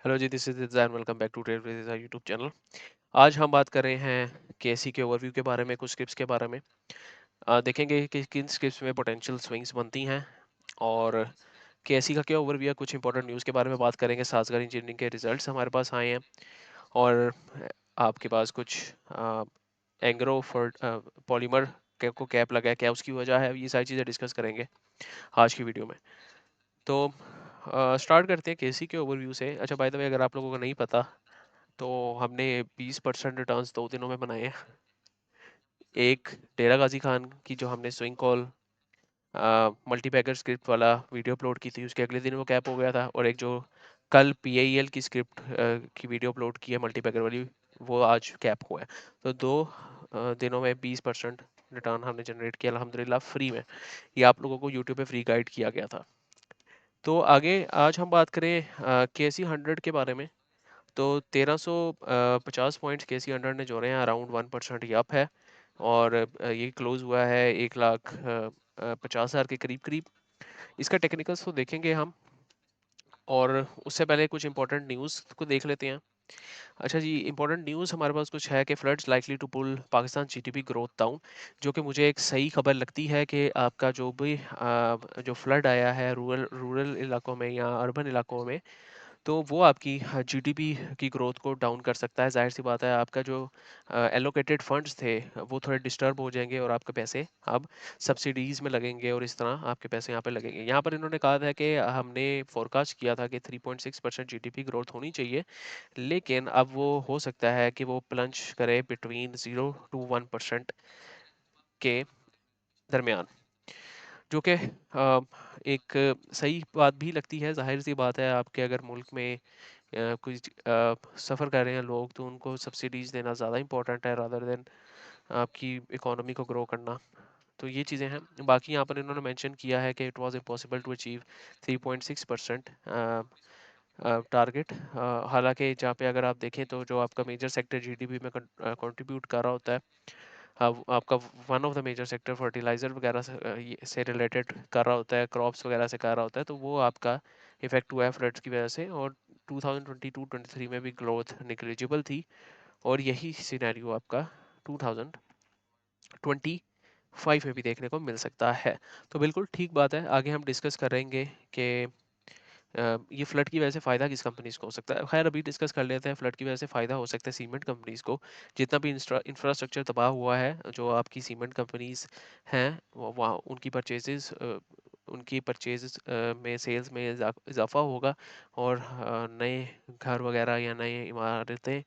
Hello जी, this is Jain. Welcome back to trade with YouTube channel. आज हम बात कर रहे हैं केसी के ओवरव्यू के बारे में, कुछ स्क्रिप्ट्स के बारे में। देखेंगे कि किन स्क्रिप्ट्स में पोटेंशियल स्विंग्स बनती हैं और केसी का क्या ओवरव्यू है। कुछ इंपॉर्टेंट न्यूज़ के बारे में बात करेंगे। सासगर इंजीनियरिंग के रिजल्ट्स हमारे पास आए हैं और आपके पास कुछ एंग्रो फॉर पॉलीमर को कैप लगा है, क्या उसकी वजह है, ये सारी चीज़ें डिस्कस करेंगे आज की वीडियो में। तो स्टार्ट करते हैं केसी के ओवरव्यू से। अच्छा, बाय द वे, अगर आप लोगों को नहीं पता तो हमने 20% रिटर्न्स 2 दिनों में बनाए हैं। एक डेरा गाजी खान की जो हमने स्विंग कॉल मल्टीपैकर स्क्रिप्ट वाला वीडियो अपलोड की थी, उसके अगले दिन वो कैप हो गया था। और एक जो कल पीआईएल की स्क्रिप्ट की वीडियो अपलोड की है मल्टीपैकर वाली, वो आज कैप हुआ है। तो दो दिनों में 20% रिटर्न हमने जनरेट किया अल्हम्दुलिल्लाह, फ्री में। ये आप लोगों को यूट्यूब पे फ्री गाइड किया गया था। तो आगे आज हम बात करें केसी 100 के बारे में। तो 1350 पॉइंट्स केसी 100 ने जोड़े हैं, अराउंड 1% ये अप है। और ये क्लोज हुआ है 1,50,000 के करीब करीब। इसका टेक्निकल्स तो देखेंगे हम, और उससे पहले कुछ इंपॉर्टेंट न्यूज़ को देख लेते हैं। अच्छा जी, इंपॉर्टेंट न्यूज़ हमारे पास कुछ है कि floods likely to pull Pakistan GDP growth down, जो कि मुझे एक सही खबर लगती है कि आपका जो भी जो फ्लड आया है रूरल रूरल इलाकों में या अर्बन इलाकों में, तो वो आपकी जीडीपी की ग्रोथ को डाउन कर सकता है। ज़ाहिर सी बात है, आपका जो एलोकेटेड फंड्स थे वो थोड़े डिस्टर्ब हो जाएंगे और आपके पैसे अब सब्सिडीज़ में लगेंगे और इस तरह आपके पैसे यहाँ पे लगेंगे। यहाँ पर इन्होंने कहा था कि हमने फोरकास्ट किया था कि 3.6% जीडीपी ग्रोथ होनी चाहिए, लेकिन अब वो हो सकता है कि वो प्लंज करे बिटवीन 0 to 1% के दरमियान, जो कि एक सही बात भी लगती है। जाहिर सी बात है, आपके अगर मुल्क में कुछ सफ़र कर रहे हैं लोग, तो उनको सब्सिडीज़ देना ज़्यादा इंपॉर्टेंट है रादर देन आपकी इकोनॉमी को ग्रो करना। तो ये चीज़ें हैं। बाकी यहाँ पर इन्होंने मेंशन किया है कि it was impossible to achieve 3.6% target. हालांकि जहाँ पे अगर आप देखें तो जो आपका मेजर सेक्टर जीडीपी में कंट्रीब्यूट कर रहा होता है, आपका one of the major sector fertiliser वगैरह से रिलेटेड कर रहा होता है, क्रॉप्स वगैरह से कर रहा होता है, तो वो आपका इफेक्ट हुआ है फ्लड्स की वजह से। और 2022-23 में भी ग्रोथ निगलिजिबल थी, और यही सिनेरियो आपका 2025 में भी देखने को मिल सकता है। तो बिल्कुल ठीक बात है। आगे हम डिस्कस करेंगे कि ये फ्लड की वजह से फ़ायदा किस कंपनीज को हो सकता है। खैर, अभी डिस्कस कर लेते हैं। फ्लड की वजह से फ़ायदा हो सकता है सीमेंट कंपनीज को। जितना भी इंफ्रास्ट्रक्चर तबाह हुआ है, जो आपकी सीमेंट कंपनीज हैं, वहाँ उनकी परचेज में, सेल्स में इजाफा होगा, और नए घर वगैरह या नए इमारतें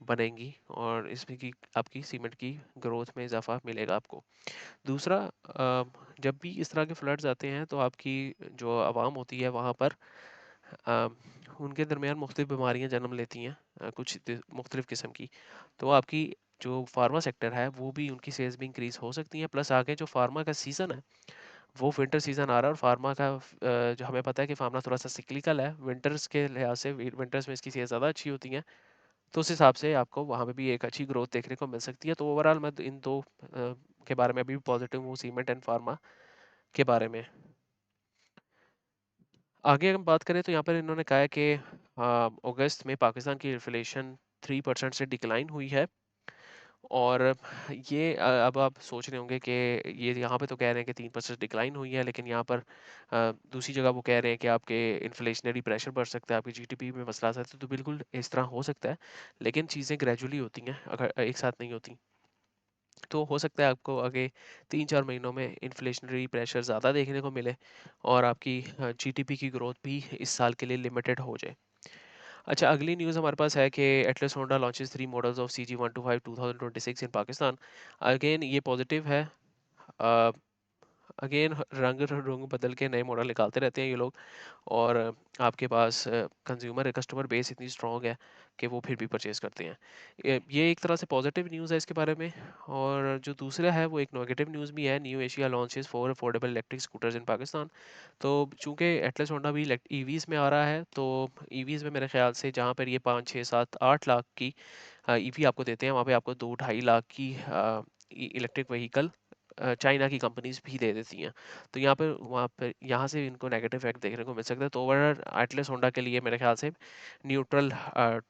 बनेंगी, और इसमें की आपकी सीमेंट की ग्रोथ में इजाफा मिलेगा आपको। दूसरा, जब भी इस तरह के फ्लड्स आते हैं तो आपकी जो आवाम होती है वहाँ पर अ, उनके दरमियान मुख्तलिफ बीमारियाँ जन्म लेती हैं, कुछ मुख्तलिफ किस्म की। तो आपकी जो फार्मा सेक्टर है, वो भी, उनकी सेल्स भी इंक्रीज़ हो सकती हैं। प्लस आगे जो फार्मा का सीज़न है, वो विंटर सीज़न आ रहा है, और फार्मा का जो हमें पता है कि फार्मा थोड़ा सा सिक्लिकल है। विंटर्स के लिहाज से विंटर्स में इसकी सेल्स ज़्यादा अच्छी होती हैं, तो उस हिसाब से आपको वहाँ पे भी एक अच्छी ग्रोथ देखने को मिल सकती है। तो ओवरऑल मैं इन दो के बारे में अभी भी पॉजिटिव हूँ, सीमेंट एंड फार्मा के बारे में। आगे हम बात करें तो यहाँ पर इन्होंने कहा है कि अगस्त में पाकिस्तान की इन्फ्लेशन 3% से डिक्लाइन हुई है। और ये अब आप सोच रहे होंगे कि ये यहाँ पे तो कह रहे हैं कि 3% डिक्लाइन हुई है, लेकिन यहाँ पर दूसरी जगह वो कह रहे हैं कि आपके इन्फ्लेशनरी प्रेशर बढ़ सकता है, आपकी जीडीपी में मसला आ सकता है। तो बिल्कुल इस तरह हो सकता है, लेकिन चीज़ें ग्रेजुअली होती हैं, अगर एक साथ नहीं होती। तो हो सकता है आपको आगे 3-4 महीनों में इन्फ्लेशनरी प्रेशर ज़्यादा देखने को मिले, और आपकी जीडीपी की ग्रोथ भी इस साल के लिए लिमिटेड हो जाए। अच्छा, अगली न्यूज़ हमारे पास है कि Atlas Honda launches 3 models of CG125 2026 in Pakistan. Again ये पॉजिटिव है। अगेन रंग रंग बदल के नए मॉडल निकालते रहते हैं ये लोग, और आपके पास कंज्यूमर कस्टमर बेस इतनी स्ट्रॉन्ग है कि वो फिर भी परचेज़ करते हैं। ये एक तरह से पॉजिटिव न्यूज़ है इसके बारे में। और जो दूसरा है वो एक नेगेटिव न्यूज़ भी है। New Asia launches 4 affordable electric scooters in Pakistan. तो चूंकि एटलस होंडा भी ईवीज़ में आ रहा है, तो ईवीज़ में मेरे ख्याल से जहाँ पर ये 5, 6, 7, 8 लाख की ईवी आपको देते हैं, वहाँ पे आपको 2-2.5 लाख की इलेक्ट्रिक व्हीकल चाइना की कंपनीज भी दे देती हैं। तो यहाँ पर वहाँ पर यहाँ से इनको नेगेटिव इफेक्ट देखने को मिल सकता है। तो ओवरऑल एटलस होंडा के लिए मेरे ख्याल से न्यूट्रल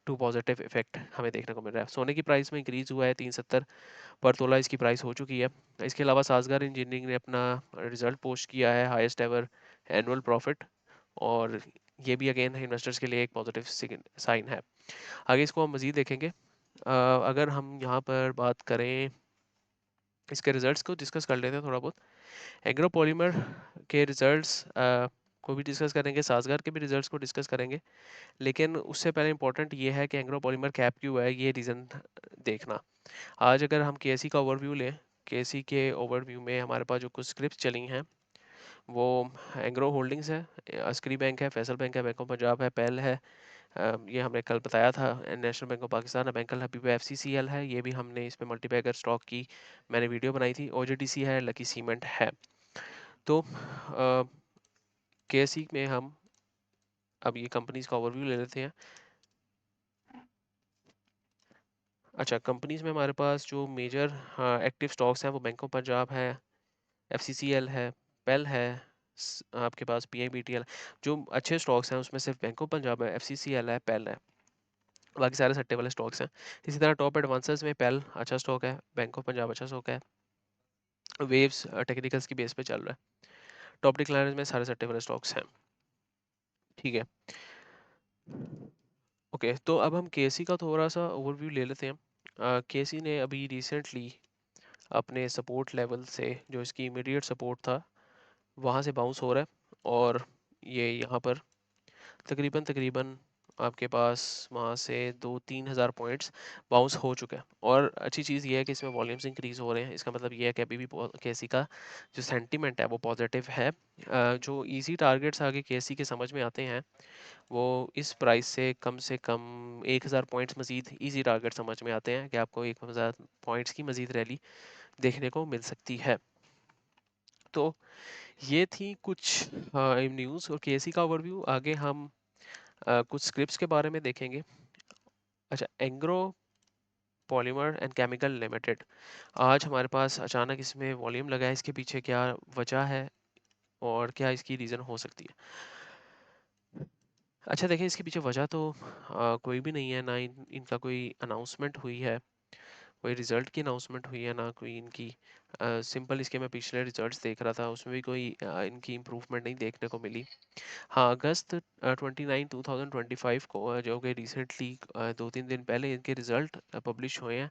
टू पॉजिटिव इफेक्ट हमें देखने को मिल रहा है। सोने की प्राइस में इंक्रीज हुआ है, 370 पर तोला इसकी प्राइस हो चुकी है। इसके अलावा साजगार इंजीनियरिंग ने अपना रिजल्ट पोस्ट किया है, हाईएस्ट एवर एनुअल प्रॉफिट, और ये भी अगेन इन्वेस्टर्स के लिए एक पॉजिटिव साइन है। आगे इसको हम मज़ीद देखेंगे। अगर हम यहाँ पर बात करें, इसके रिजल्ट्स को डिस्कस कर लेते हैं थोड़ा बहुत। एग्रो पॉलीमर के रिजल्ट्स को भी डिस्कस करेंगे, साजगार के भी रिजल्ट्स को डिस्कस करेंगे, लेकिन उससे पहले इंपॉर्टेंट ये है कि एग्रो पॉलीमर कैप क्यों है, ये रीज़न देखना। आज अगर हम केसी का ओवरव्यू लें, केसी के ओवरव्यू में हमारे पास जो कुछ स्क्रिप्ट चली हैं वो एग्रो होल्डिंग्स है, अस्करी बैंक है, फैसल बैंक है, बैंक ऑफ पंजाब है, पेल है, ये हमने कल बताया था, national bank of Pakistan, bank al Habib, FCCL है, ये भी हमने इसमें मल्टीपैकर स्टॉक की मैंने वीडियो बनाई थी, ओजेडीसी है, लकी सीमेंट है। तो केसी में हम अब ये कंपनीज का ओवरव्यू ले लेते हैं। अच्छा, कंपनीज में हमारे पास जो मेजर एक्टिव स्टॉक्स हैं वो बैंक ऑफ पंजाब है, एफसीसीएल है, पेल है, आपके पास पीआईबीटीएल। जो अच्छे स्टॉक्स हैं उसमें सिर्फ बैंक ऑफ पंजाब है, एफसीसीएल है, पेल है, बाकी सारे सट्टे वाले स्टॉक्स हैं। इसी तरह टॉप एडवांसर्स में पेल अच्छा स्टॉक है, बैंक ऑफ पंजाब अच्छा स्टॉक है, वेव्स टेक्निकल्स की बेस पे चल रहा है। टॉप डिक्लाइनर्स में सारे सट्टे वाले स्टॉक्स हैं। ठीक है, ओके, तो अब हम केसी का थोड़ा सा ओवरव्यू ले लेते हैं। केसी ने अभी रिसेंटली अपने सपोर्ट लेवल से, जो इसकी इमीडिएट सपोर्ट था, वहाँ से बाउंस हो रहा है, और ये यहाँ पर तकरीबन तकरीबन आपके पास वहाँ से 2-3 हज़ार पॉइंट्स बाउंस हो चुका है। और अच्छी चीज़ ये है कि इसमें वॉल्यूम्स इंक्रीज हो रहे हैं, इसका मतलब ये है कि अभी भी केसी का जो सेंटीमेंट है वो पॉजिटिव है। जो इजी टारगेट्स आगे केसी के समझ में आते हैं वो इस प्राइस से कम 1,000 पॉइंट्स मजीद इजी टारगेट समझ में आते हैं, कि आपको 1,000 पॉइंट्स की मजीद रैली देखने को मिल सकती है। तो ये थी कुछ न्यूज़ और केसी का ओवरव्यू। आगे हम कुछ स्क्रिप्ट्स के बारे में देखेंगे। अच्छा, Engro polymer and chemical limited, आज हमारे पास अचानक इसमें वॉल्यूम लगा है, इसके पीछे क्या वजह है और क्या इसकी रीज़न हो सकती है? अच्छा देखिए, इसके पीछे वजह तो कोई भी नहीं है, ना इनका कोई अनाउंसमेंट हुई है, कोई रिजल्ट की अनाउंसमेंट हुई है, ना कोई इनकी सिंपल इसके मैं पिछले रिजल्ट्स देख रहा था उसमें भी कोई इनकी इम्प्रूवमेंट नहीं देखने को मिली। हाँ, अगस्त 29 2025 को जो कि रिसेंटली 2-3 दिन पहले इनके रिजल्ट पब्लिश हुए हैं।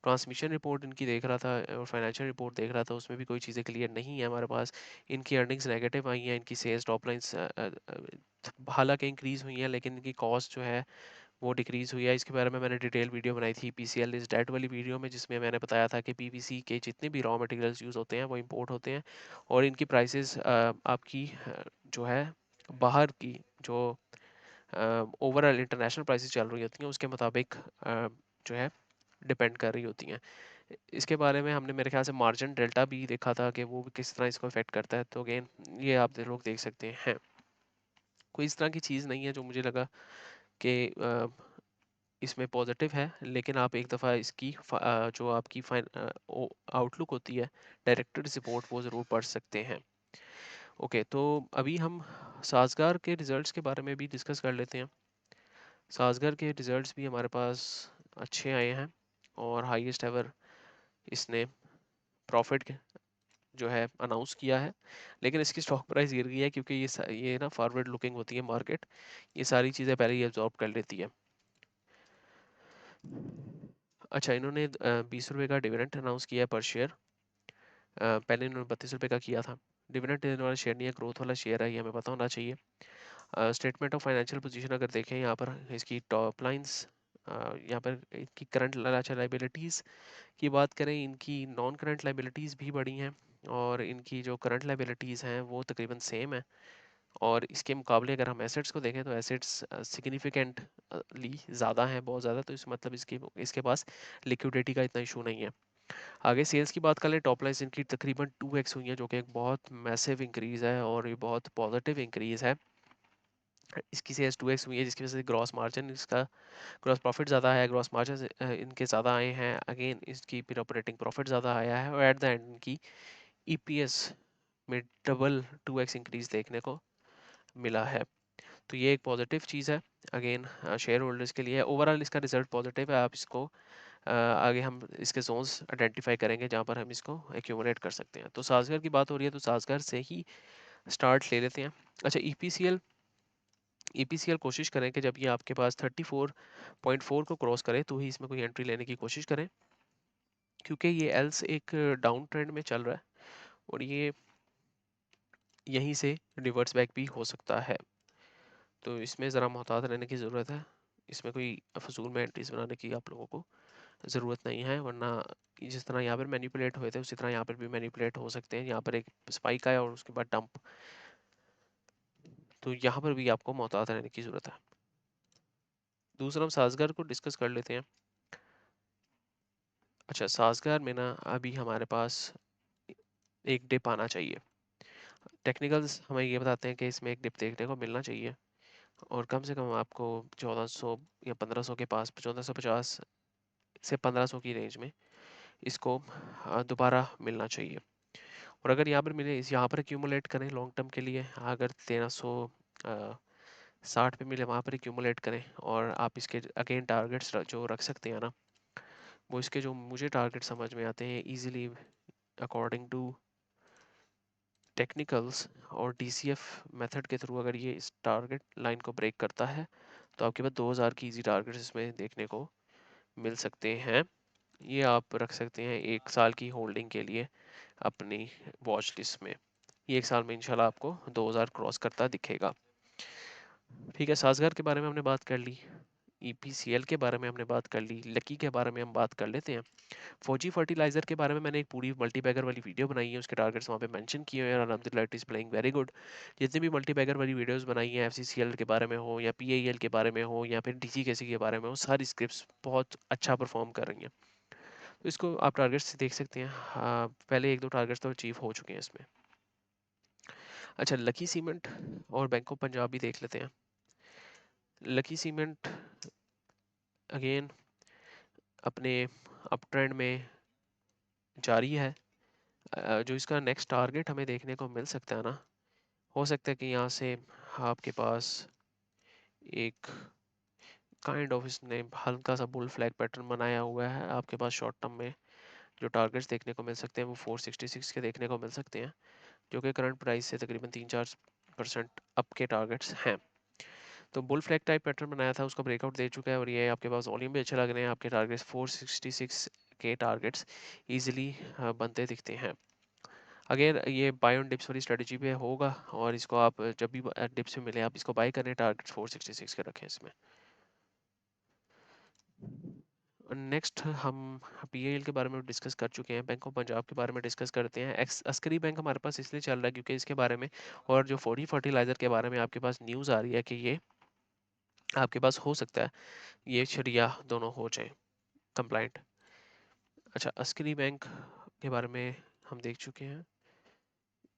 ट्रांसमिशन रिपोर्ट इनकी देख रहा था और फाइनेंशियल रिपोर्ट देख रहा था, उसमें भी कोई चीज़ें क्लियर नहीं है हमारे पास। इनकी अर्निंग्स नेगेटिव आई हैं, इनकी सेल्स टॉप लाइन्स हालांकि इंक्रीज़ हुई हैं, लेकिन इनकी कॉस्ट जो है वो डिक्रीज़ हुई है। इसके बारे में मैंने डिटेल वीडियो बनाई थी पीसीएल इज डेट वाली वीडियो में, जिसमें मैंने बताया था कि पीवीसी के जितने भी रॉ मटेरियल्स यूज़ होते हैं वो इंपोर्ट होते हैं, और इनकी प्राइसेस आपकी जो है बाहर की जो ओवरऑल इंटरनेशनल प्राइसेस चल रही होती हैं उसके मुताबिक जो है डिपेंड कर रही होती हैं। इसके बारे में हमने मेरे ख्याल से मार्जिन डेल्टा भी देखा था कि वो भी किस तरह इसको इफेक्ट करता है। तो अगेन ये आप लोग देख सकते हैं, कोई इस तरह की चीज़ नहीं है जो मुझे लगा कि इसमें पॉजिटिव है, लेकिन आप एक दफ़ा इसकी जो आपकी आउटलुक होती है, डायरेक्टर्स रिपोर्ट, वो ज़रूर पढ़ सकते हैं। ओके, तो अभी हम साजगार के रिजल्ट्स के बारे में भी डिस्कस कर लेते हैं। साजगार के रिजल्ट्स भी हमारे पास अच्छे आए हैं, और हाईएस्ट एवर इसने प्रॉफिट जो है अनाउंस किया है, लेकिन इसकी स्टॉक प्राइस गिर गई है, क्योंकि ये ना फॉरवर्ड लुकिंग होती है मार्केट, ये सारी चीज़ें पहले ही एब्जॉर्ब कर लेती है। अच्छा, इन्होंने 20 रुपये का डिविडेंड अनाउंस किया है पर शेयर। पहले इन्होंने 32 रुपये का किया था। डिविडेंड देने वाला शेयर नहीं है, ग्रोथ वाला शेयर है, ये हमें पता होना चाहिए। स्टेटमेंट ऑफ फाइनेंशियल पोजीशन अगर देखें यहाँ पर, इसकी टॉप लाइंस, यहाँ पर इनकी करंट लाइबिलिटीज़ की बात करें, इनकी नॉन करंट लाइबिलिटीज़ भी बढ़ी हैं, और इनकी जो करंट लाइबिलिटीज़ हैं वो तकरीबन सेम है। और इसके मुकाबले अगर हम एसेट्स को देखें तो एसेट्स सिग्निफिकेंटली ज़्यादा हैं, बहुत ज़्यादा। तो इस मतलब इसके पास लिक्विडिटी का इतना इशू नहीं है। आगे सेल्स की बात कर लें, टॉप लाइन इनकी तकरीबन 2x हुई है, जो कि एक बहुत मैसिव इंक्रीज़ है और ये बहुत पॉजिटिव इंक्रीज़ है। इसकी सेल्स 2x हुई है, जिसकी वजह से ग्रॉस मार्जिन, इसका ग्रॉस प्रॉफिट ज़्यादा है, ग्रॉस मार्जिन इनके ज़्यादा आए हैं। अगेन इसकी फिर ऑपरेटिंग प्रॉफिट ज़्यादा आया है, और एट द एंड इनकी ईपीएस में डबल 2x इंक्रीज देखने को मिला है। तो ये एक पॉजिटिव चीज़ है अगेन शेयर होल्डर्स के लिए। ओवरऑल इसका रिजल्ट पॉजिटिव है। आप इसको आगे हम इसके जोन्स आइडेंटिफाई करेंगे जहाँ पर हम इसको एक्यूमुलेट कर सकते हैं। तो साजगर की बात हो रही है तो साजगर से ही स्टार्ट ले लेते हैं। अच्छा, ईपीसीएल कोशिश करें कि जब ये आपके पास 34.4 को क्रॉस करे तो ही इसमें कोई एंट्री लेने की कोशिश करें, क्योंकि ये एल्स एक डाउन ट्रेंड में चल रहा है और ये यहीं से रिवर्स बैक भी हो सकता है। तो इसमें ज़रा मोहतात रहने की ज़रूरत है। इसमें कोई फजूल में एंट्रीज बनाने की आप लोगों को ज़रूरत नहीं है, वरना जिस तरह यहाँ पर मैनिपुलेट हुए थे उसी तरह यहाँ पर भी मैनिपुलेट हो सकते हैं। यहाँ पर एक स्पाइक आया और उसके बाद डंप, तो यहाँ पर भी आपको मोहतात रहने की ज़रूरत है। दूसरा हम साजगर को डिस्कस कर लेते हैं। अच्छा, साजगर में ना अभी हमारे पास एक डिप आना चाहिए। टेक्निकल्स हमें ये बताते हैं कि इसमें एक डिप देखने को मिलना चाहिए और कम से कम आपको 1400 या 1500 के पास, 1450 से 1500 की रेंज में इसको दोबारा मिलना चाहिए। और अगर यहाँ पर मिले, इस यहाँ पर एक्यूमुलेट करें लॉन्ग टर्म के लिए। अगर 1360 पे मिले वहाँ पर एक्यूमुलेट करें। और आप इसके अगेन टारगेट्स जो रख सकते हैं ना, वो इसके जो मुझे टारगेट समझ में आते हैं इजीली अकॉर्डिंग टू टेक्निकल्स और डीसीएफ मेथड के थ्रू। अगर ये इस टारगेट लाइन को ब्रेक करता है तो आपके पास 2000 की इजी टारगेट्स इसमें देखने को मिल सकते हैं। ये आप रख सकते हैं 1 साल की होल्डिंग के लिए अपनी वॉच लिस्ट में। ये 1 साल में इंशाल्लाह आपको 2000 क्रॉस करता दिखेगा। ठीक है, साजगर के बारे में हमने बात कर ली, ईपीसीएल के बारे में हमने बात कर ली, लकी के बारे में हम बात कर लेते हैं। फौजी फर्टिलाइजर के बारे में मैंने एक पूरी मल्टीबैगर वाली वीडियो बनाई है, उसके टारगेट्स वहाँ पे मेंशन किए हुए हैं और अल्हम्दुलिल्लाह it is playing very good. जितनी भी मल्टीबैगर वाली वीडियोस बनाई हैं एफसीसीएल के बारे में हो या पीएईएल के बारे में हो या फिर डीजीकेसी के बारे में हो, सारी स्क्रिप्ट्स बहुत अच्छा परफॉर्म कर रही हैं। तो इसको आप टारगेट्स देख सकते हैं। हाँ, पहले एक दो टारगेट्स तो अचीव हो चुके हैं इसमें। अच्छा, लकी सीमेंट और बैंक ऑफ पंजाब भी देख लेते हैं। लकी सीमेंट अगेन अपने अप ट्रेंड में जारी है। जो इसका नेक्स्ट टारगेट हमें देखने को मिल सकता है ना, हो सकता है कि यहाँ से आपके पास एक काइंड ऑफ इसने हल्का सा बुल फ्लैग पैटर्न बनाया हुआ है। आपके पास शॉर्ट टर्म में जो टारगेट्स देखने को मिल सकते हैं वो 466 के देखने को मिल सकते हैं, जो कि करंट प्राइस से तकरीबन 3-4% अप के टारगेट्स हैं। तो बुल फ्लैग टाइप पैटर्न बनाया था, उसका ब्रेकआउट दे चुका है और ये आपके पास वॉल्यूम भी अच्छे लग रहे हैं। आपके टारगेट्स 466 के टारगेट्स ईजिली बनते दिखते हैं। अगर ये बाय ऑन डिप्स वाली स्ट्रेटजी पे होगा और इसको आप जब भी डिप्स में मिले आप इसको बाय करें, टारगेट 466 के रखें इसमें। नेक्स्ट हम पीएल के बारे में डिस्कस कर चुके हैं, बैंक ऑफ पंजाब के बारे में डिस्कस करते हैं। एक्स अस्करी बैंक हमारे पास इसलिए चल रहा है क्योंकि इसके बारे में और जो फॉडी फर्टिलाइज़र के बारे में आपके पास न्यूज़ आ रही है कि ये आपके पास हो सकता है ये शरिया दोनों हो जाए कंप्लाइंट। अच्छा, अस्करी बैंक के बारे में हम देख चुके हैं,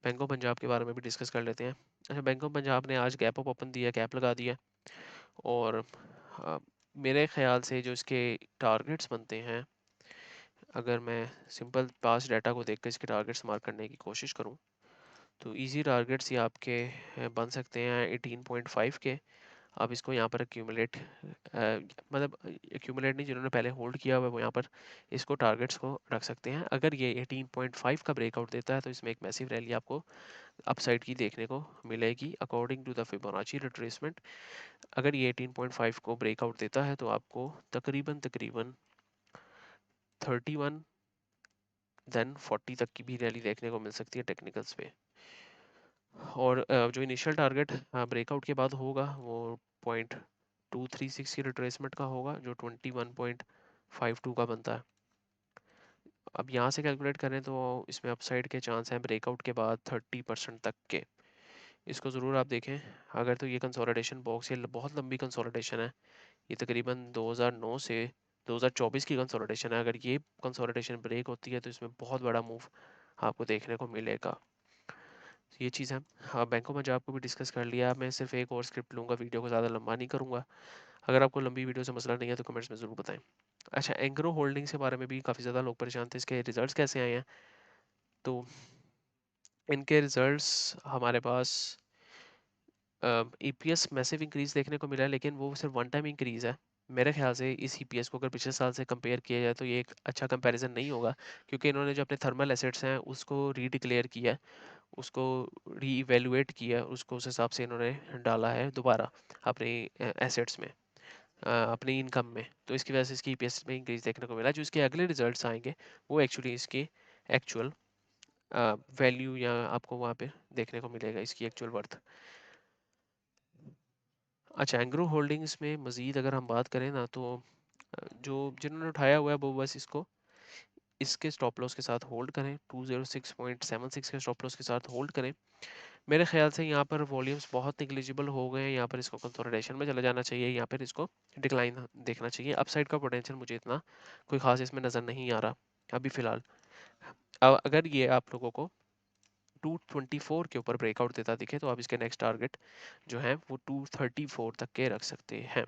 बैंक ऑफ पंजाब के बारे में भी डिस्कस कर लेते हैं। अच्छा, बैंक ऑफ पंजाब ने आज गैप अप ओपन दिया, गैप लगा दिया और मेरे ख्याल से जो इसके टारगेट्स बनते हैं, अगर मैं सिंपल पास डाटा को देखकर इसके टारगेट्स मार्क करने की कोशिश करूं तो इजी टारगेट्स ये आपके बन सकते हैं 18.5 के। आप इसको यहाँ पर एक्यूमुलेट मतलब एक्यूमुलेट नहीं, जिन्होंने पहले होल्ड किया हुआ है वो यहाँ पर इसको टारगेट्स को रख सकते हैं। अगर ये 18.5 का ब्रेकआउट देता है तो इसमें एक मैसिव रैली आपको अपसाइड की देखने को मिलेगी according to the Fibonacci retracement. अगर ये 18.5 को ब्रेकआउट देता है तो आपको तकरीबन तकरीबन 31 देन 40 तक की भी रैली देखने को मिल सकती है टेक्निकल्स पे। और जो इनिशियल टारगेट ब्रेकआउट के बाद होगा वो 0.236 की रिट्रेसमेंट का होगा, जो 21.52 का बनता है। अब यहाँ से कैलकुलेट करें तो इसमें अपसाइड के चांस हैं ब्रेकआउट के बाद 30% तक के। इसको ज़रूर आप देखें। अगर तो ये कंसोलिडेशन बॉक्स, ये बहुत लंबी कंसोलिडेशन है, ये तकरीबन 2009 से 2024 की कंसोलिडेशन है। अगर ये कंसोलिडेशन ब्रेक होती है तो इसमें बहुत बड़ा मूव आपको देखने को मिलेगा। ये चीज़ है। हाँ, बैंक ऑफ पंजाब को भी डिस्कस कर लिया। मैं सिर्फ एक और स्क्रिप्ट लूँगा, वीडियो को ज़्यादा लंबा नहीं करूँगा। अगर आपको लंबी वीडियो से मसला नहीं है तो कमेंट्स में ज़रूर बताएं। अच्छा, एंग्रो होल्डिंग्स के बारे में भी काफ़ी ज़्यादा लोग परेशान थे, इसके रिजल्ट्स कैसे आए हैं। तो इनके रिजल्ट्स हमारे पास ईपीएस मैसिव इंक्रीज देखने को मिला है, लेकिन वो सिर्फ वन टाइम इंक्रीज है। मेरे ख्याल से इस ईपीएस को अगर पिछले साल से कंपेयर किया जाए तो ये एक अच्छा कंपैरिजन नहीं होगा, क्योंकि इन्होंने जो अपने थर्मल एसेट्स हैं उसको रीडिक्लेयर किया है, उसको री इवेलुएट किया है, उसको उस हिसाब से इन्होंने डाला है दोबारा अपनी एसेट्स में, अपनी इनकम में। तो इसकी वजह से इसकी ईपीएस में इंक्रीज देखने को मिला। जो इसके अगले रिजल्ट्स आएंगे वो एक्चुअली इसकी एक्चुअल वैल्यू या आपको वहाँ पे देखने को मिलेगा इसकी एक्चुअल वर्थ। अच्छा, एंग्रो होल्डिंग्स में मज़ीद अगर हम बात करें ना, तो जो जिन्होंने उठाया हुआ है वो बस इसको इसके स्टॉप लॉस के साथ होल्ड करें, 206.76 के स्टॉप लॉस के साथ होल्ड करें। मेरे ख्याल से यहाँ पर वॉल्यूम्स बहुत निगलिजिबल हो गए हैं, यहाँ पर इसको कंसोलिडेशन में चला जाना चाहिए, यहाँ पर इसको डिक्लाइन देखना चाहिए। अपसाइड का पोटेंशियल मुझे इतना कोई खास इसमें नज़र नहीं आ रहा अभी फ़िलहाल। अब अगर ये आप लोगों को 224 के ऊपर ब्रेकआउट देता दिखे तो आप इसके नेक्स्ट टारगेट जो है वो 234 तक के रख सकते हैं।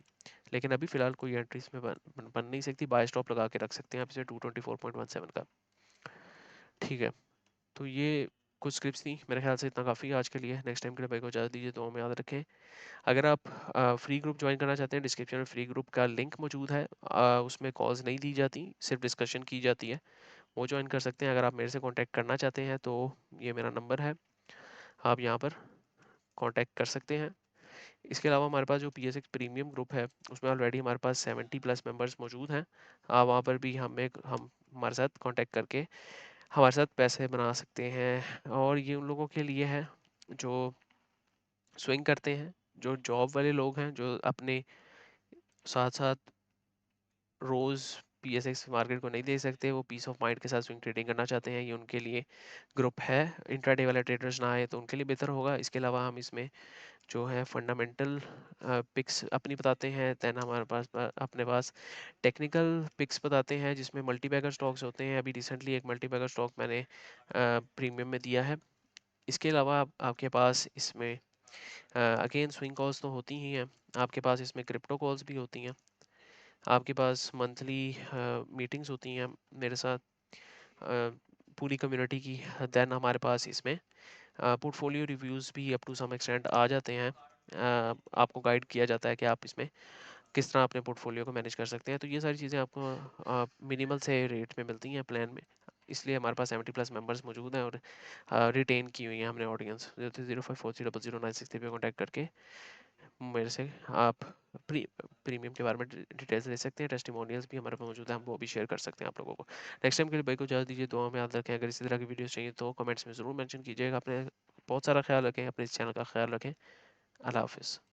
लेकिन अभी फिलहाल कोई एंट्री इसमें बन नहीं सकती, बाय स्टॉप लगा के रख सकते हैं आप इसे 224.17 का। ठीक है, तो ये कुछ स्क्रिप्ट्स थी, मेरे ख्याल से इतना काफ़ी है आज के लिए। नेक्स्ट टाइम के लिए भाई को इजाज़त दीजिए, तो हमें याद रखें। अगर आप फ्री ग्रुप ज्वाइन करना चाहते हैं, डिस्क्रिप्शन में फ्री ग्रुप का लिंक मौजूद है। उसमें कॉल्स नहीं दी जाती, सिर्फ डिस्कशन की जाती है, वो ज्वाइन कर सकते हैं। अगर आप मेरे से कांटेक्ट करना चाहते हैं तो ये मेरा नंबर है, आप यहाँ पर कांटेक्ट कर सकते हैं। इसके अलावा हमारे पास जो PSX प्रीमियम ग्रुप है उसमें ऑलरेडी हमारे पास 70 प्लस मेंबर्स मौजूद हैं। आप वहाँ पर भी हम हमारे साथ कांटेक्ट करके हमारे साथ पैसे बना सकते हैं। और ये उन लोगों के लिए है जो स्विंग करते हैं, जो जॉब वाले लोग हैं, जो अपने साथ साथ रोज़ PSX मार्केट को नहीं दे सकते, वो पीस ऑफ माइंड के साथ स्विंग ट्रेडिंग करना चाहते हैं, ये उनके लिए ग्रुप है। इंट्राडे वाले ट्रेडर्स ना आए तो उनके लिए बेहतर होगा। इसके अलावा हम इसमें जो है फंडामेंटल पिक्स अपनी बताते हैं, दैन हमारे पास अपने पास टेक्निकल पिक्स बताते हैं जिसमें मल्टी बैगर स्टॉक्स होते हैं। अभी रिसेंटली एक मल्टी बैगर स्टॉक मैंने प्रीमियम में दिया है। इसके अलावा आपके पास इसमें अगेन स्विंग कॉल्स तो होती ही हैं, आपके पास इसमें क्रिप्टो कॉल्स भी होती हैं, आपके पास मंथली मीटिंग्स होती हैं मेरे साथ पूरी कम्युनिटी की। दैन हमारे पास इसमें पोर्टफोलियो रिव्यूज़ भी अप टू सम एक्सटेंट आ जाते हैं। आपको गाइड किया जाता है कि आप इसमें किस तरह अपने पोर्टफोलियो को मैनेज कर सकते हैं। तो ये सारी चीज़ें आपको मिनिमल से रेट में मिलती हैं प्लान में, इसलिए हमारे पास 70 प्लस मेंबर्स मौजूद हैं। और रिटेन की हुई है हमने ऑडियंस 05430096 पे कॉन्टैक्ट करके मेरे से आप प्रीमियम के बारे में डिटेल्स ले सकते हैं। टेस्टिमोनियल्स भी हमारे पास मौजूद है, हम वो भी शेयर कर सकते हैं आप लोगों को। नेक्स्ट टाइम के लिए भाई को इजाज़त दीजिए, दुआ में याद रखें। अगर इसी तरह की वीडियोस चाहिए तो कमेंट्स में ज़रूर मेंशन कीजिएगा। अपने बहुत सारा ख्याल रखें, अपने इस चैनल का ख्याल रखें। अल्लाह हाफिज़।